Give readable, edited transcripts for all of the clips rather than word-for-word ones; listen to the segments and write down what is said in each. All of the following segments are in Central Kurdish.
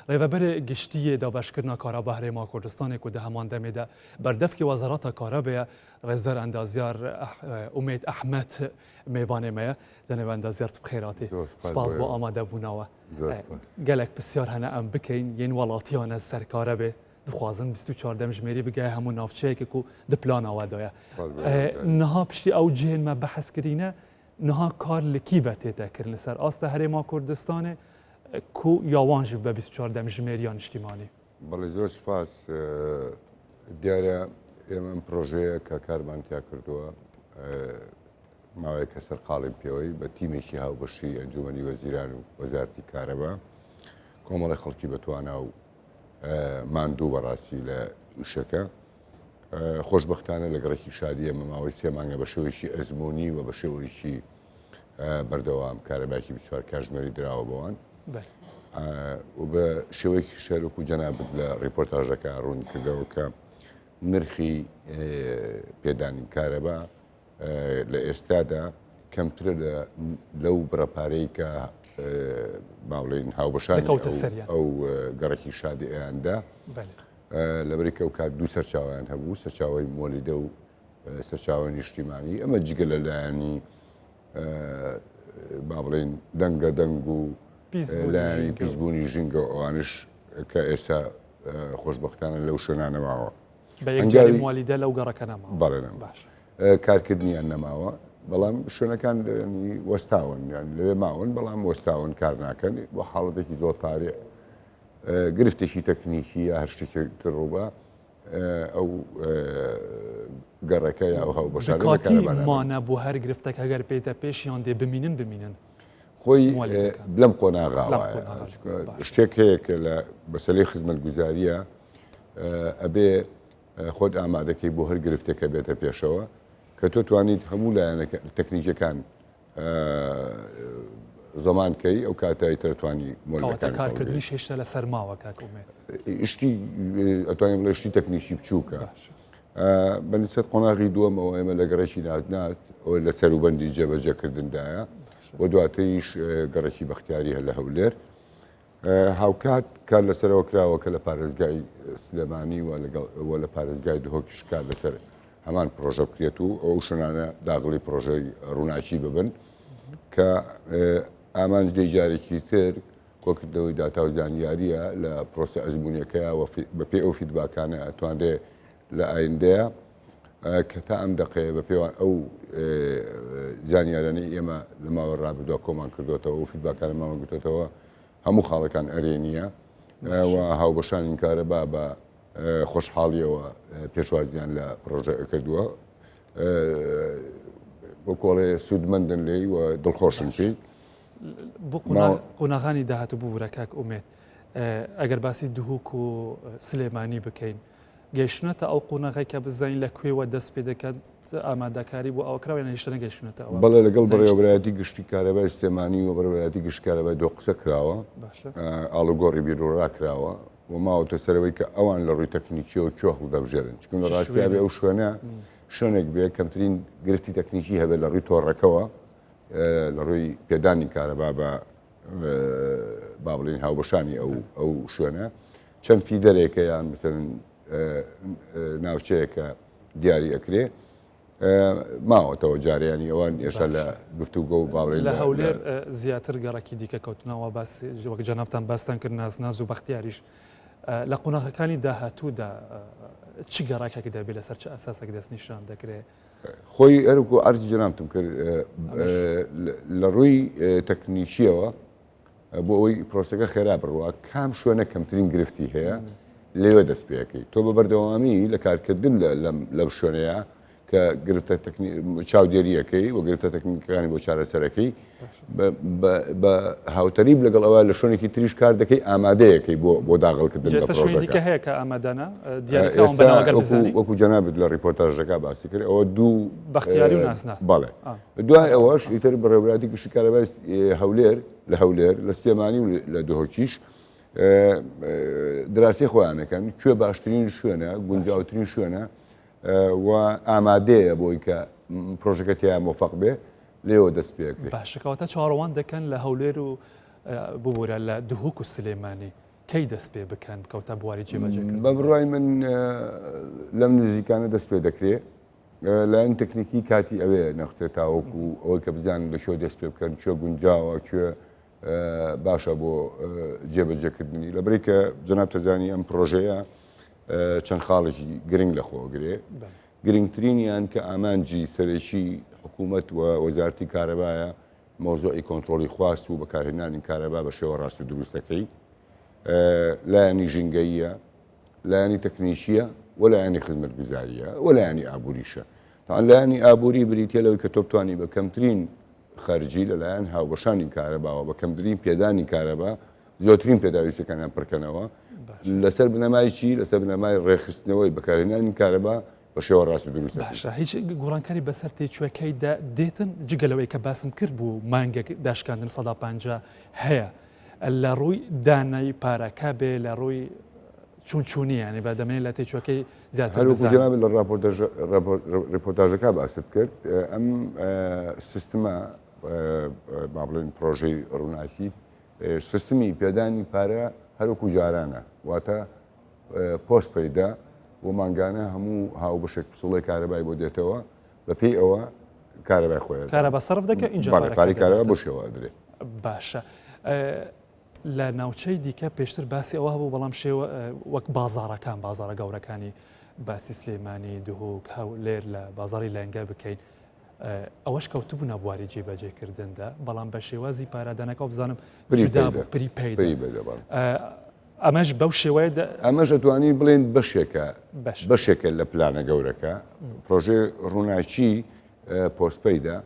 ریوبر گشتی دا بشکرنا کارا بهره ما کردستان که ده همان دمی ده بردف که وزارت کارا به رزر اندازیار امید احمد میوانه میه دنو اندازیار تو بخیراتی سپاس با آماده بوناوه گلک بسیار هنه ام بکین ین ولاتیان سرکاره به دخوازن 24 دمجمری بگه همون نافچه که کو د پلان آوادایا نها پشتی او جهن ما بحث کرینه نها کار لکیبه تیتا کرن سر آست هرما کردستان کو یاوانج به 24 دمجمریان اجتماعی بله زور سپاس دیاره من پروژه که کارمان تیا کردووە ماوەیە کە سەرقاڵیم پێوەی بە تیمێکی هاوبەشی ئەنجومەنی وەزیران و وەزارەتی کارەبا کۆمەڵی خەڵکی بەتوانە و ماندوو بەڕاستی لە وشەکە خۆشبەختانە لەگەڕێکی شادیە ماوەی 3 مانگە بە شێوەیەکی ئەزموونی و بە شێوەیەکی بەردەوام کارەباکی 24 کاتژمێری دراوە بەوان و بە شێوەیەکی شەرک و جەنابەت لە ڕیپۆرتاژەکە ڕوون کردەوە کە نرخی پێدانی کارەبا لە ئێستادا کەمترە لەو بڕەپارەی کە باڵێن هاوبەشانی ئەو گەڕێکی شادی ئەیاندا لەبەری کە ئەو کات دوو سەرچاویان هەبوو سەرچاوی مۆلیدە و سەرچاوی نیشتیمانی ئەمە جگە لەلایەنی با بڵێن دەنگە دەنگ و لایەنی پیسبوونی ژینگە ئەوانش کە ئێستا خۆشبەختانە لەو شوێنانەماوە بەیەکجاری موالیدە لەو گەڕەکە نەماوە بەڵێ باش کارکردنیان نەماوە بەڵام شوێنەکان وەستاون لەوێ ماون بەڵام وەستاون کار ناکەن بۆ حاڵەتێکی زۆر پارێ گرفتێکی تەکنیکی یا هەر شتێکی ڕووبە ئەو گەڕەکە یا هاوبەشانە کاتی مانە بۆ هەر گرفتەکە هەگەر پێیتە پێشیان دێ بمینن خۆی لەم قۆناغاوە شتێک هەیە کە لە بەسەلەی خزمەتگوزاریە ئەبێ خۆت ئامادەکەی بۆ هەر گرفتێکە بێتە پێشەوە کە تۆ توانیت هەموو لایەنەکە تەکنیکەکان زەمانکەی ئەو کاتایی ترتوانی مۆلەکان کارکردنی هێشتا لە سەرماوە کاکومێ شتی ئەتوانین بڵێ شتی تەکنیکی بچووکە بەنسبەت قۆناغی دووەمەوە ئێمە لە گەڕێکی نازناس ئەوە لە سەروبەندی جێبەجێکردندایە و دواتریش گەڕێکی بەختیاری هە لە هەولێر هاوکات کار لەسەرەوە کراوە کە لە پارێزگای سلێمانی و لە پارێزگای دهۆکیش کار لەسەر هەمان پرۆژە بکرێت و ئەو شوێنانە داغڵی پرۆژەی ڕووناچی ببن کە ئامانجدەی جارێکی تر کۆکردنەوەی داتا و زانیاریە لە پرۆسە ئەزمموونیەکەیە بەپێ ئەو فیدباکانە ئەتواندێ لە ئایندەیە کە تا ئەم دقەیە بە پێوان ئەو زانیارانەی ئێمە لە ماوە ڕابردووە کۆمان کردوێتەوە و فیدباکانە ماوە گوتێتەوە هەموو خاڵەکان ئەرێنیە و هاوبەشانی کارەبا بە خۆشحاڵیەوە پێشوازیان لە پرۆژە کردووە بۆ کۆڵێ سوودمەندن لێی و دڵخۆشن پێی بۆ قۆناغانی داهاتوو بوو ورەکاک ئومێت ئەگەر باسی دهوک و سلێمانی بکەین گەیشتونەتە ئەو قۆناغی کە بزانین لەکوێوە دەست پێ دەکەن ئامادەکاری بۆ ئەوکراوە هێشتا نەگەیشتونەتەوە بەڵێ لەگەڵ بەڕێوەبەتی گشتی کارەبای سلێمانی و بەڕێوەتی گشت کارەبای دۆ قسە کراوە ئاڵوگۆڕی بیرۆڕا کراوە و ماوەتە سەرەوەی کە ئەوان لە ڕووی تەکنیکیەوە کۆخ دەبژێرن چکن لە ڕاستیابێ ئەو شوێنە شوێنێک بێ کەمترین گرفتی تەکنیکی هەبێت لە ڕووی تۆڕەکەوە لە ڕووی پێدانی کارەبا بە با بڵێن هاوبەشانی ئەو شوێنە چەند فیدەرێکە یان مثلن ناوچەیەکە دیاری ئەکرێ ماوەتەوە جاریانی ئەوان ئێشتا لە گفتوگۆ و باڵێن لە هەولێر زیاتر گەڕێکی دیکە کەوتنەوە وەک جەنابتان باستان کرد ناز و بەختیاریش لە قۆناغەکانی داهاتوودا چی گەڕاکێک دەبێت لەسەر چه ئەساسێک دەست نیشان دەکرێت خۆی ئەرک و ئەرز جەنابتم کرد لە ڕووی تەکنیکیەوە بۆ ئەوەی پرۆسەکە خێرا بڕوە کام شوێنە کەمترین گرفتی هەیە لێوە دەست پێەکەی تۆ بە بەردەوامی لە کارکردن لەم شوێنەیە کە گرفتە چاودێریەکەی و گرفتە تەکنیکەکانی بۆ چارەسەرەکەی بە هاوتەریب لەگەڵ ئەوە لە شوێنێکی تریش کار دەکەی ئامادەیەکەی بۆ داغڵکردن لە پرۆژەکە هەیە کە ئامادەنە وەکو جەنابێت لە ڕیپۆرتاژەکە باسی کرد ئەوە دوو بەختیاری و ناسناس بەڵێ دوای ئەوەش ئیتر بەڕێوەبەتی گشتی کارەبای هەولێر لە هەولێر لە سلێمانی و لە دهۆکیش دراسی خۆیانەکەن کوێ باشترین شوێنە گونجاوترین شوێنە و ئامادەیە بۆی کە پرۆژەکە تیا مۆفەق بێ لێوە دەست پێکرێت باشەکەواتە چاڕەوان دەکەن لە هەولێر و ببوورە لە دهوک و سلێمانی کەی دەست پێ بکەن کەوتە بواری جێبەجێکردن؟ بە بڕای من لەم نزیکانە دەست پێ دەکرێت لایەن تەکنیکی کاتی ئەوێ نەختێت تاوەکو ئەوەی کە بزانن لە شۆ دەست پێ بکەن کوێ گونجاوە کوێ باشە بۆ جێبەجێکردنی لەبەری کە جەناب تەزانی ئەم پرۆژەیە چەند خاڵێکی گرنگ لەخۆگرێ گرنگترینیان کە ئامانجی سەرێکی حکوومەت و وەزارەتی کارەبایە مۆزۆی کۆنتترۆلی خواست و بەکارهێنانی کارەبا بە شێوە ڕاست و دروستەکەی لایەنی ژینگەیە لایەنی تەکنیشیە و لایەنی خزمەت گوزاریە و لایەنی ئابووریشە تا لایەنی ئابووری بریتە لەوەی کە تۆ بتوانانی بە کەمترین خەرجی لەلایەن هاوبەشانی کارەباوە بە کەمترین پێدانی کارەبا زۆرترین پێداویستەکانیان پڕکەنەوە لەسەر بنەمای چی لەسەر بنەمای ڕێخستنەوەی بەکارهێنانی کارەبا بە شێوە ڕاست و دروستە. باشە هیچ گۆڕانکاری بەسەر تێچوەکەیدا دێتن جگەلەوەی کە باسم کرد بوو مانگێک داشکاندن 150 هەیە لە ڕووی دانای پارەکە بێ لە ڕووی چونچونی ینی بە دەمێن لە تێچوەکەی زیاتر جناب لە ڕپۆرتاژەکە باست کرد ئەم سیستمە با بڵێن پرۆژەی ڕووناکی سیستمی پێدانی پارە هەروکو جارانە واتە پۆست پەیدا و مانگانە هەموو هاوبەشێک پسوڵی کارەبای بۆ دێتەوە بە پێی ئەوە کارەبای خۆیان کارەبا سەرف دەکە اینجا پارەی کارەبا بۆ شێوە درێت. باشە لە ناوچەی دیکە پێشتر باسی ئەوە هەبوو بەڵام شێوە وەک بازارەکان بازارە گەورەکانی باسی سلێمانی دوهۆک هەولێر لە بازاری لەنگە بکەین ئەوەش کەوتبوو نەبواری جێبەجێکردندا بەڵام بە شێوازی پارادانەکە بزانم جودا بوو پریپەید ئەمەش بەو شێوەیە ئەمەش دەتوانین بڵێن بەشێکە لە پلانە گەورەکە پرۆژێ ڕووناچی پۆستپەیدا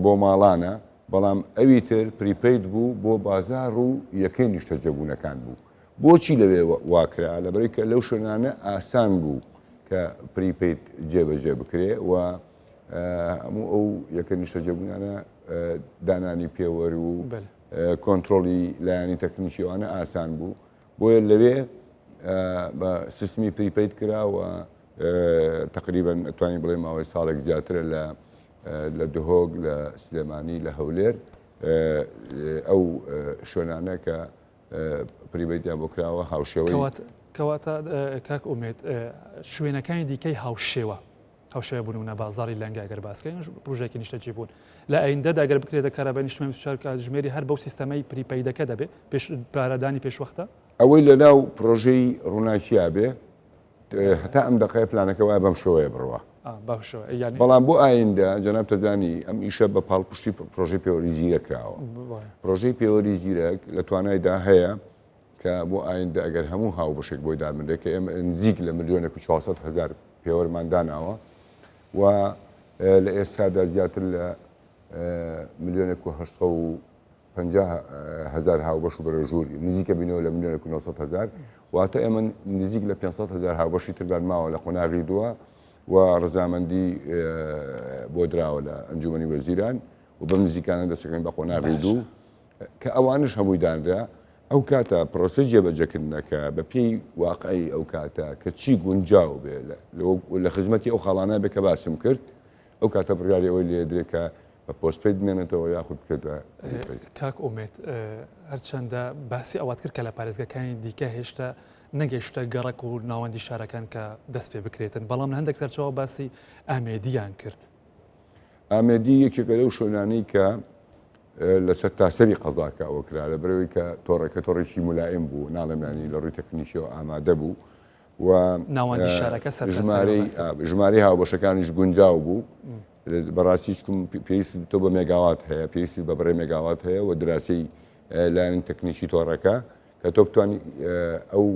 بۆ ماڵانە بەڵام ئەوی تر پریپەید بوو بۆ بازار و یەکەی نیشتەجەبوونەکان بوو. بۆچی لەوێ واکرا لەبەرەوەی کە لەو شوێنانە ئاسان بوو کە پریپەید جێبەجێ بکرێ و هەموو ئەو یەکە نیشتەجەبوونانە دانانی پێوەری و کۆنتترۆلی لایەنی تەکنیشیوانە ئاسان بوو بۆیە لەوێ بە سیستمی پریپەید کراوە تقریبا ئەتوانین بڵێ ماوەی ساڵێک زیاترە لە دهۆک لە سلێمانی لە هەولێر ئەو شوێنانە کە پریبەیتیان بۆ کراوە هاوشێوەی کەواتە کاک ئومێد شوێنەکانی دیکەی هاوشێوە بوونە بازاری لەنگە ئەگەر باسکەین ڕژێکی نیشتەجێ بوون لە ئەیندەدا ئەگەر بکرێتە کارەبای نیشتمانی سوچار کاتژمێری هەر بەو سیستەمەی پریپەیدەکە دەبێت پارەدانی پێشوەختە ئەوەی لەناو پرۆژەی ڕووناکییا بێ هەتا ئەم دقای پلانەکە وایە بەم شێوەیە بڕوە بەڵام بۆ ئایندە جەناب تەزانی ئەم ئیشە بە پاڵپشتی پرۆژەی پێوەری زیرە کراوە پرۆژەی پێوەری زیرەک لە توانایدا هەیە کە بۆ ئایندە ئەگەر هەموو هاوبەشێک بۆی دامندێت کە ئێمە نزیک لە 1,400,000 پێوەرمانداناوە و لە ئێستادا زیاتر لە 1,850,000 هاوبەش و بەرەژووری نزیکە بینەوە لە 1,900,000 واتە ئێمە نزیک لە 500,000 هاوبەشی تردان ماوە لە قۆناغی دووە و ڕزامەندی بۆ دراوە لە ئەنجومەنی وەزیران و بەم نزیکانە دەستەکەین بە قۆناغی دوو کە ئەوانش هەمووی دانرا ئەو کاتە پرۆسە جێبەجێکردنەکە بە پێی واقعی ئەو کاتە کە چی گونجاو بێ لە خزمەتی ئەو خاڵانە بێ کە باسم کرد ئەو کاتە بڕیاری ئەوەی لێدرێکە بە پۆستپەید بمێنێتەوە یاخود بکرێتە. کاک ئومێد هەرچەندە باسی ئەوات کرد کە لە پارێزگەکانی دیکە هێشتا نەگەیشتە گەڕک و ناوەندی شارەکان کە دەست پێ بکرێتن بەڵام هەندێک سەرچاوە باسی ئامێدیان کرد. ئامێدی یەکێکە لەو شوێنانەی کە لەسەر تاسەری قەزاکە ئەوە کرا لە بەرەوەی کە تۆڕەکە تۆڕێکی مولائم بوو ناڵەمانی لە ڕووی تەکنیشیەوە ئامادە بوو و ناوەندی شارەکە ژمارەی هاوبەشەکانیش گونجاو بوو بەڕاستی پێویستی تۆ بە مێگاوات هەیە پێویستی بە بڕێ مێگاوات هەیە و دراسی لایەنی تەکنیشی تۆڕەکە کە تۆ بتوانانی ئەو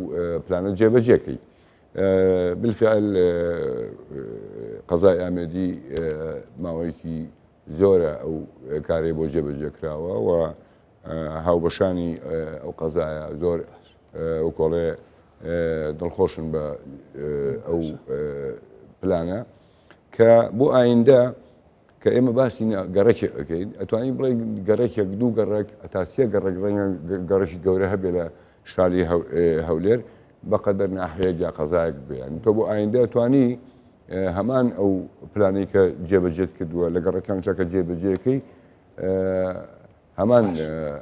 پلانە جێبەجێکەی بالفعل قەزای ئامێدی ماوەیەکی زۆرە ئەو کارێ بۆ جێبەجێکراوە و هاوبەشانی ئەو قەزایە زۆر ئەو کۆڵێ دڵخۆشن بە ئەو پلانە کە بۆ ئایندە کە ئێمە باسی گەڕێکێک ئەەکەین ئەتوانین بڵێ گەڕێکێک دوو گەڕێک ئەتاسیە گەڕێک گەڕێکی گەورە هەبێ لە شاری هەولێر بەقەدەر ناحەیەک یا قەزایەک بێن تۆ بۆ ئایندە توانی هەمان ئەو پلانەی کە جێبەجێت کردووە لە گەڕەکان چاکە جێبەجێەکەی هەمان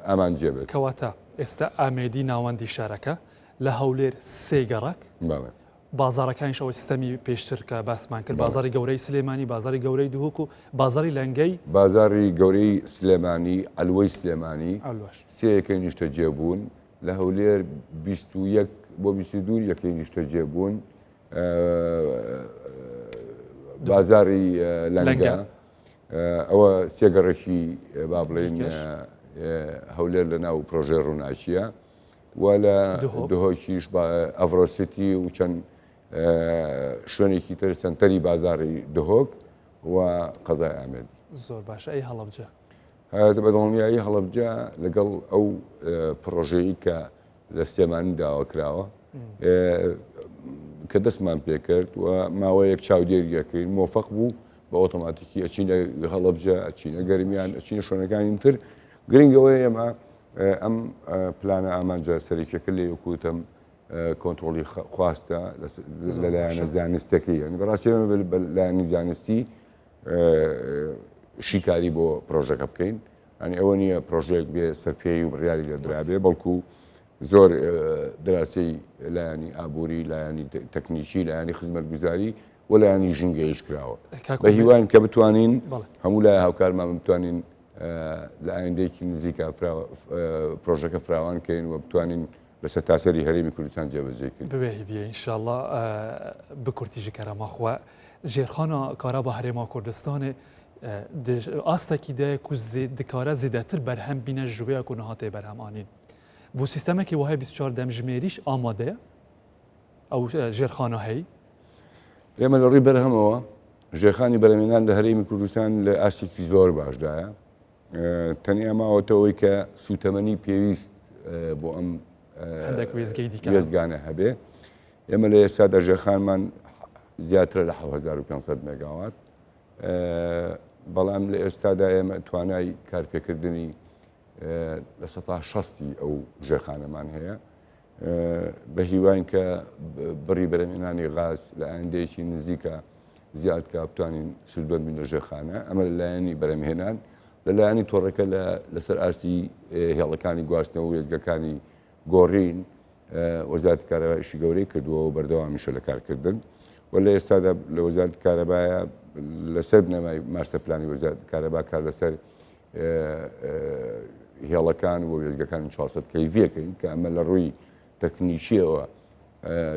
ئامان جێبێت. کەواتە ئێستا ئامێدی ناوەندی شارەکە لە هەولێر سێگەڕک بەڵێ بازارەکانیشەوە سیستەمی پێشتر کە باسمان کرد بازاری گەورەی سلێمانی بازاری گەورەی دووهوک و بازاری لەنگەی بازاری گەورەی سلێمانی ئەلوەی سلێمانی ئەلوەش سێیەکەی نیشتە جێبوون لە هەولێر 21 بۆ 22 یەکەی نیشتە جێبوون بازاری لەنگە ئەوە سێگەڕێکی با بڵێن هەولێر لە ناو پرۆژێ ڕووناچیە و لە دهۆکیش ئەڤرۆسیتی و چەند شوێنێکی تر سنتەری بازاری دهۆک و قەزای ئامێدی زۆر باشە ئەی هەڵەبجە بە دڵنیایی هەڵەبجە لەگەڵ ئەو پرۆژەیە کە لە سلێمانی داواکراوە کە دەستمان پێکرد و ماوەیەک چاودێریەکەین مۆفەق بوو بە ئۆتۆماتیکی ئەچینە هەڵەبجە ئەچینە گەرمیان ئەچینە شوێنەکانی تر گرنگەوەی ئێمە ئەم پلانە ئامانجە سەرێکەکە لێ وکوتم کۆنتترۆلی خواستە لەلایەنە زانستەکەی ینی بەڕاستی لایەنی زانستی شیکاری بۆ پرۆژەکە بکەین ئەنی ئەوە نییە پرۆژێک بێ سەرپێی و بڕیاری لە درابێ بەڵکو زۆر دراسی لایەنی ئابووری لایەنی تەکنیکی لایەنی خزمەتگوزاری و لایەنی ژینگەیش کراوە بە هیوان کە بتوانین هەموو لای هاوکارمان بتوانین لە ئایندەیەکی نزیکە پرۆژەکە فراوان کەین و بتوانین لەسەر تاسەری هەرێمی کوردستان جێبەجێکرد ببێ هیویە ئینشاءالله بکورتیژی کەرەمەخوا ژێرخانە کارا بە هەرێما کوردستانê ئاستێکی دایە ku dikare zêdetir berhem bîne ji wêya ku nihatê berhemanîn. Bu sîstemekî wiha 24 demjimêrîş amade ye ew jêrxana hey ئێمە لە ڕووی بەرهەمەوە ژێرخانی بەرهەمهێنان لە هەرێمی کوردستان لە ئاستێکی زۆر باشدایە تەنیا ماوەتەوەی کە سوتەمەنی پێویست بۆ ئەم وێزگانە هەبێ ئێمە لە ئێستادا ژێرخانمان زیاترە لە 1500 مێگاوات بەڵام لە ئێستادا ئێمە توانای کارپێکردنی لە 16 ئەو ژێرخانەمان هەیە بە هیوان کە بڕی بەرهەمهێنانی غاز لە ئایندەیەکی نزیکە زیادکە بتوانین سودبەر بین لە ژێرخانە ئەمە لەلایەنی بەرهەمهێنان لەلایەنی تۆڕەکە لەسەر ئاستی هێڵەکانی گواستنەوە و وێزگەکانی گۆڕین وەزارەتی کارەبایشی گەورەی کردووە و بەردەوامیشە لە کارکردن و لە ئێستادا لە وەزارەتی کارەبایە لەسەر بنەمای ماستەر پلانی وەزارەتی کارەبا کار لەسەر هێڵەکان و وێزگەکانی 400 کەیڤیەکەین کە ئەمە لە ڕووی تەکنیکیەوە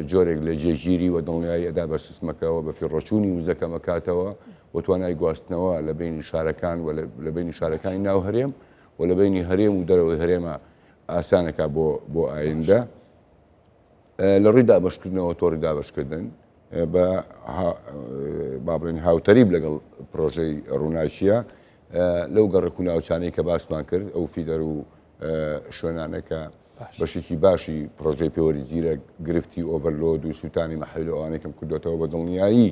جۆرێک لە جێگیری و دڵنیایی ئەدا بە سیستمەکەەوە بە فیڕۆچوونی وزەکە مەکاتەوە و توانای گواستنەوە لە بینی شارەکان و لە بینی شارەکانی ناو هەرێم و لە بینی هەرێم و دەرەوەی هەرێمە ئاسانەکە بۆ ئایندە لە ڕووی دابەشکردنەوە تۆڕی دابەشکردن بە با بڵێن هاوتەریب لەگەڵ پرۆژەی ڕووناچیە لەو گەڕک و ناوچانەی کە باسمان کرد ئەو فیدەر و شوێنانەکە بەشێکی باشی پرۆژەی پێوەری زیرە گرفتی ئۆڤەرلۆد و سووتانی مەحەویل ئەوانێکم کردوێتەوە بە دڵنیایی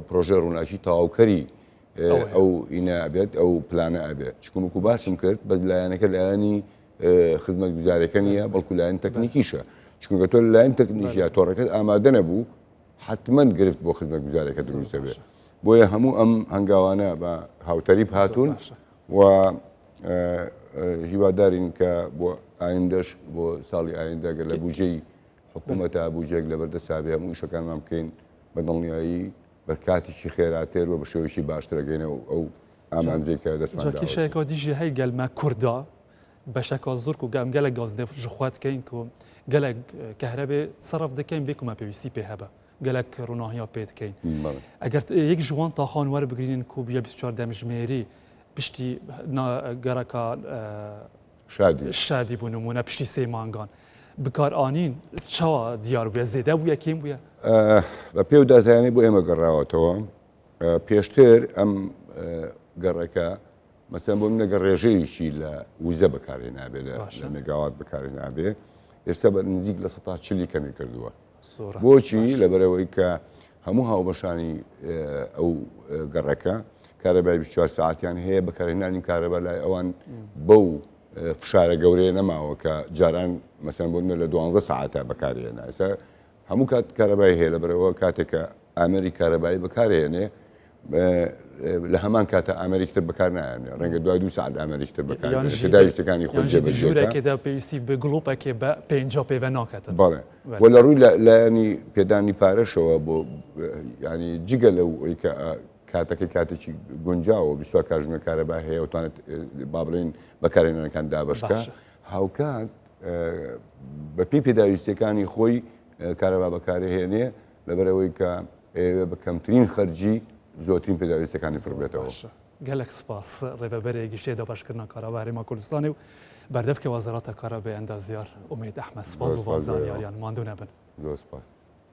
پرۆژە ڕووناچی تەواوکەری ئەو ئینە ئەبێت ئەو پلانە ئەبێت چکونکو باسم کرد بەس لایەنەکە لایەنی خزمەتگوزارەکە نییە بەڵکو لایەن تەکنیکیشە چکونکە تۆ لایەن تەکنیکیە تۆڕەکەت ئامادە نەبوو حتمما گرفت بۆ خزمەتگوزارەکە دروستە بێت بۆیە هەموو ئەم هەنگاوانە بە هاوتەریب هاتوون و هیوادارین کە بۆ ئایندەش بۆ ساڵی ئایندە گە لە بودجەی حکوومەتە بودجێک لە بەردەسابێ هەموو شەکانمان بکەین بە دڵنیایی بە کاتێکی خێراتێر و بە شێوەیەکی باشترەگەینە ئەو ئامانجەی کە دەستمان کێشەیەکەوە دیژی هەی گەلمە کووردا بەشەکە زۆر و گام گەلە گاز ژخواتکەین و گەلک کەهرەبێ سەرف دەکەین بێکمە پێویستی پێ هەبە گەلک ڕووناهیا پێ دەکەین ئەگەر یەک ژوان تاخان وەرە بگرین کو بە 24 دەمژمێری پشتی گەرەکە شادی بوون نمونە پشتی سێ مانگان بکارانین چاوە دیار بووە زێدە بووە کێم بووە بە پێ و دازانانی بۆ ئێمە گەڕاوەتەوە پێشتر ئەم گەڕەکە مەسەن بۆ منەگە ڕێژەیەکی لە وزە بەکارێ نابێ لە مێگاوات بەکارێ نابێ ئێستا بە نزیک لە 140 کەمی کردووە بۆچی لەبەرەوەی کە هەموو هاوبەشانی ئەو گەڕەکە کارەبای 24 ساعتیان هەیە بەکارهێنانی کارەبا لای ئەوان بەو فشارە گەورەیە نەماوە کە جاران مەسەن بۆ لە 12 ساعتە بەکارهێنا ئێستا هەموو کات کارەبای هەیە لەبەرەوە کاتێکە ئامێری کارەبایی بەکارهێنێ لە هەمان کاتە ئامریکتر بەکار نایانێ ڕەنگە دوای 2 ساعت ئامریکتر بەکار یانژی ابتدای ویستەکانی خۆی یانژی جێبەجێ ژوورێکێدا پێویستی بە گڵۆپێکێ بە پێنج پێوە ناکاتن. بەڵێ وە لە ڕووی لایانی پێدانی پارەشەوە بۆ ینی جگە لەو ئەوی کە کاتەکەی کاتێکی گونجاوە 22 کاتژمێر کارەبا هەیە وتوانێت با بڵێن بەکارهێنەرەکان دابەشکە هاوکات بەپی پێداویستەکانی خۆی کارەبا بەکارهێنێ لەبەرەوەی کە ئێوە بە کەمترین خەرجی زۆرترین پێداویستەکانی پڕ بێتەوە. گەلێک سپاس ڕێبەرێکی شتێ دەباشکردنا کارەبا هەرێما کوردستانی و بەردەفکی وەزارەتە کارەبای ئەندازیار ئومید ئەحمەد سپاس بۆ زانیاریان ماندوو نەبن. زۆر سپاس.